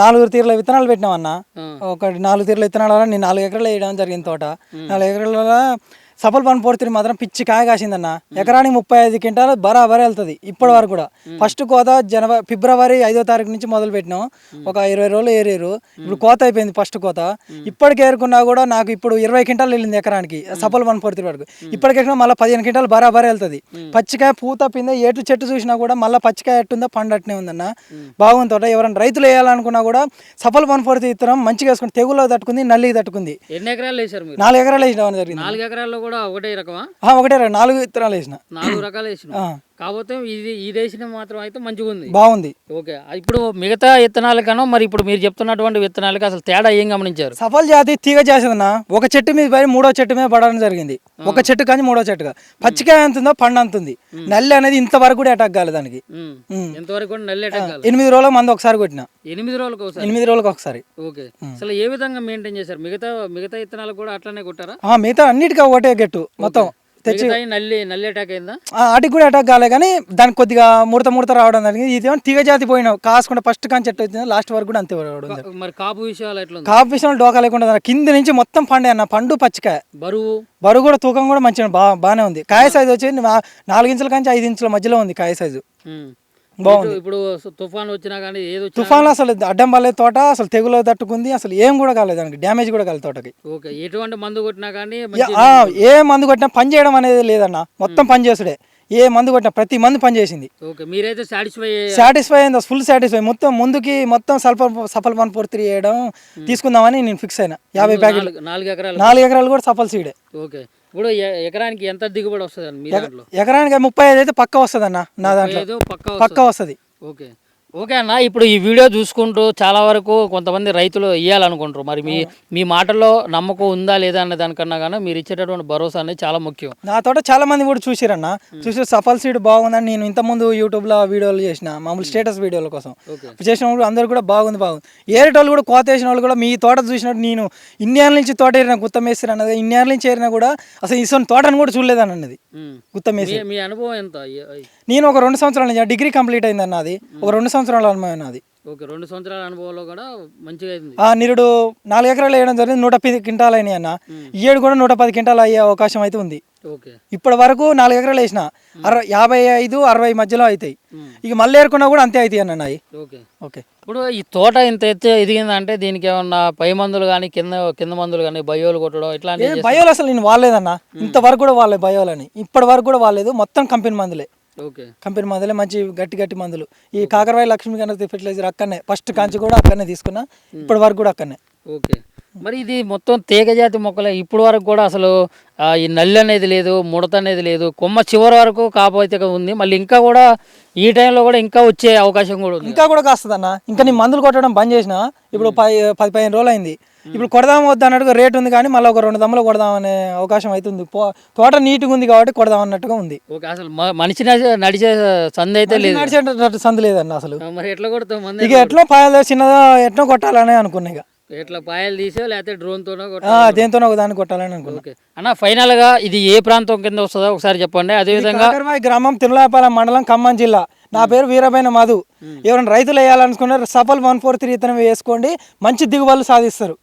4 తీర్ల విత్తనాలు పెట్టినామన్న. ఒక 4 తీర్ల విత్తనాలు వల్ల నేను 4 ఎకరాలు వేయడం జరిగింది తోట. 4 ఎకరాల సఫల్ 143 మాత్రం పిచ్చి కాయ కాసిందన్న. ఎకరానికి 35 క్వింటాలు బరాబర్ వెళ్తుంది ఇప్పటి వరకు కూడా. ఫస్ట్ కోత ఫిబ్రవరి 5వ తారీఖు నుంచి మొదలు పెట్టినాం. ఒక 20 రోజులు ఏరేరు. ఇప్పుడు కోత అయిపోయింది ఫస్ట్ కోత. ఇప్పటికి ఏరుకున్నా కూడా నాకు ఇప్పుడు 20 క్వింటాలు వెళ్ళింది ఎకరానికి సఫల్ 143 వరకు. ఇప్పటికేసినా మళ్ళీ 15 క్వింటాలు బరాబర్ వెళ్తుంది. పచ్చికాయ పూత పిందే ఏటు చెట్టు చూసినా కూడా మళ్ళీ పచ్చికాయ ఎట్టుందో పండు అట్నే ఉందన్న. బాగుంది తోట. ఎవరైనా రైతులు వేయాలనుకున్నా కూడా సఫల్ 143 విత్తనం మంచిగా వేసుకుని తెగుల్లో తట్టుకుంది, నల్లికి తట్టుకుంది. ఎన్ని ఎకరాలు వేసారు మీరు? 4 ఎకరాలు వేసిన జరిగింది. 4 ఎకరాల్లో కూడా ఒకటే రకమా? ఒకటే 4 విత్తనాలు వేసిన. 4 రకాలు వేసిన. కాకపోతే ఇది వేసిన మాత్రం అయితే మంచిగా ఉంది, బాగుంది. ఓకే. ఇప్పుడు మిగతా విత్తనాల కన్నా మరి ఇప్పుడు మీరు చెప్తున్నటువంటి విత్తనాలకి అసలు తేడా ఏం గమనించారు? సఫల్ జాతి తీగ చేసేదన్న. ఒక చెట్టు మీద పడి 3వ చెట్టు మీద పడడం జరిగింది. ఒక చెట్టు కానీ 3వ చెట్టుగా పచ్చికాయ అంతుందో పండు అంతుంది. నల్లి అనేది ఇంతవరకు కూడా అటాక్ కాలేదు దానికి. ఇంతవరకు కూడా నల్లి అటాక్ కాలేదు. 8 రోజులకు మంది ఒకసారి కొట్టిన. 8 రోజులకు ఒకసారి? 8 రోజులకు ఒకసారి. ఓకే. అసలు ఏ విధంగా మెయింటైన్ చేశారు? మిగతా విత్తనాలు కూడా అట్లానే కొట్టారా? మిగతా అన్నిటికీ ఒకటే గెట్టు మొత్తం తెచ్చి. నల్లి అటాక్ అయిందా? వాటికి కూడా అటాక్ కాలే కానీ దానికి కొద్దిగా ముడత రావడం జరిగింది. ఇదేమో తీగ జాతి పోయినా కాసుకుంటే ఫస్ట్ కానీ చెట్టు వచ్చింది లాస్ట్ వరకు కూడా అంతే రావడం. మరి కాపు విషయాలు ఎట్లా? కాపు విషయంలో డోకా లేకుండా కింది నుంచి మొత్తం పండే అన్న. పండు పచ్చికాయ, బరువు కూడా తూకం కూడా మంచిగా బాగానే ఉంది. కాయ సైజు వచ్చి 4 ఇంచుల కంచి 5 ఇంచుల మధ్యలో ఉంది కాయ సైజు. బాగుంది. ఇప్పుడు తుఫాన్ వచ్చినా కానీ తుఫాన్ అసలు అడ్డం పడలేదు తోట. అసలు తెగులు తట్టుకుంది. అసలు ఏం కూడా కాలేదు దానికి, డ్యామేజ్ కూడా కాలేదు తోటకి. ఎటువంటి మందు కొట్టినా కానీ ఏ మందు కొట్టినా పని చేయడం అనేది లేదన్న. మొత్తం పని చేసుడే. ఏ మందు కొట్టినా ప్రతి మందు పని చేసింది. మీరైతే సాటిస్ఫై అయింది, ఫుల్ సాటిస్ఫై. మొత్తం ముందుకి మొత్తం సఫల్ 143 వేయడం తీసుకుందామని నేను ఫిక్స్ అయినా. 50 ప్యాకెట్లు 4 ఎకరాలు కూడా సఫల్ సీడే. ఓకే. ఇప్పుడు ఎకరానికి ఎంత దిగుబడి వస్తుంది? ఎకరానికి 35 అయితే పక్క వస్తుంది అన్న. నా దాంట్లో పక్క వస్తుంది. ఓకే అన్న. ఇప్పుడు ఈ వీడియో చూసుకుంటూ చాలా వరకు కొంతమంది రైతులు ఇవ్వాలనుకుంటారు. మరి మీ మాటల్లో నమ్మకం ఉందా లేదా అనే దానికన్నా కానీ మీరు ఇచ్చేటటువంటి భరోసా అనేది చాలా ముఖ్యం. నా తోట చాలా మంది కూడా చూసిరన్న. చూసి సఫల్ సీడ్ బాగుందని నేను ఇంతకుముందు యూట్యూబ్లో వీడియోలు చేసిన, మామూలు స్టేటస్ వీడియోల కోసం చేసినప్పుడు అందరు కూడా బాగుంది. ఏరేటోళ్ళు కూడా కోత వేసిన వాళ్ళు కూడా మీ తోట చూసినట్టు నేను ఇన్నేళ్ళ నుంచి తోట ఏరిన గుత్తం వేసిరు అన్నది. ఇన్నేళ్ళ నుంచి ఏరినా కూడా అసలు ఇటువంటి తోటను కూడా చూడలేదని అన్నది గుత్తం వేసి. మీ అనుభవం ఎంత? నేను ఒక 2 సంవత్సరాలు డిగ్రీ కంప్లీట్ అయింది అన్నది. ఒక 2 సంవత్సరాల అనుభవం అది. ఓకే. 2 సంవత్సరాల అనుభవంలో కూడా మంచిగా అయింది. నిరుడు 4 ఎకరాలు వేయడం జరిగింది. 110 క్వింటాలు అయినాయి అన్న. ఈ ఏడు కూడా 110 క్వింటాలు అయ్యే అవకాశం అయితే ఉంది. ఇప్పటి వరకు 4 ఎకరాలు వేసిన 55-60 మధ్యలో అవుతాయి. ఇక మళ్ళీ ఏరుకున్నా కూడా అంతే అవుతాయి అన్న. ఓకే. ఇప్పుడు ఈ తోట ఇంత ఎత్తు ఎదిగిందంటే దీనికి ఏమన్నా పై మందులు కానీ కింద మందులు కానీ బయోలు కొట్టడం ఇట్లాంటి? బయోలు అసలు నేను వాడలేదన్న. ఇంతవరకు కూడా వాడలేదు బయోలని. ఇప్పటి వరకు కూడా వాడలేదు. మొత్తం కంపెనీ మందులే. కంపెనీ మందులే, మంచి గట్టి మందులు. ఈ కాకరవాయి లక్ష్మీ గణపతి ఫెర్టిలైజర్ అక్కడనే ఫస్ట్ కాంచి కూడా అక్కడనే తీసుకున్నా. ఇప్పటి వరకు కూడా అక్కడనే. ఓకే. మరి ఇది మొత్తం తీగజాతి మొక్కలే. ఇప్పుడు వరకు కూడా అసలు ఈ నల్లి అనేది లేదు, ముడత అనేది లేదు. కొమ్మ చివరి వరకు కాపు అయితే ఉంది. మళ్ళీ ఇంకా కూడా ఈ టైంలో కూడా ఇంకా వచ్చే అవకాశం కూడా ఉంది. ఇంకా కూడా కాస్తుంది అన్న. ఇంకా నేను మందులు కొట్టడం బంద్ చేసిన. ఇప్పుడు 10-15 రోజులు అయింది. ఇప్పుడు కొడదాం వద్దు అన్నట్టుగా రేట్ ఉంది కానీ మళ్ళీ ఒక 2 దమ్ములు కొడదాం అనే అవకాశం అవుతుంది. తోట నీట్గా ఉంది కాబట్టి కొడదాం అన్నట్టుగా ఉంది. ఓకే. అసలు మనిషి నడిచే సందు అయితే లేదు, నడిచేటట్టు సందు లేదన్న అసలు. మరి ఎట్లా కొడతాం? ఇక ఎట్లా పాయలు చిన్నదా ఎట్లా కొట్టాలని అనుకున్నా. ఇక ఎట్లా పాయలు తీసో లేకపోతే డ్రోన్తోనో దేంతోనో ఒక దాన్ని కొట్టాలని అనుకున్నా. అన్న ఫైనల్ గా ఇది ఏ ప్రాంతం కింద వస్తుందో ఒకసారి చెప్పండి. అదేవిధంగా గ్రామం తిరుమలాపాలెం మండలం ఖమ్మం జిల్లా. నా పేరు వీరబైన మధు. ఎవరైనా రైతులు వేయాలనుకున్నారు సఫల్ 143 విత్తనం వేసుకోండి. మంచి దిగుబడులు సాధిస్తారు.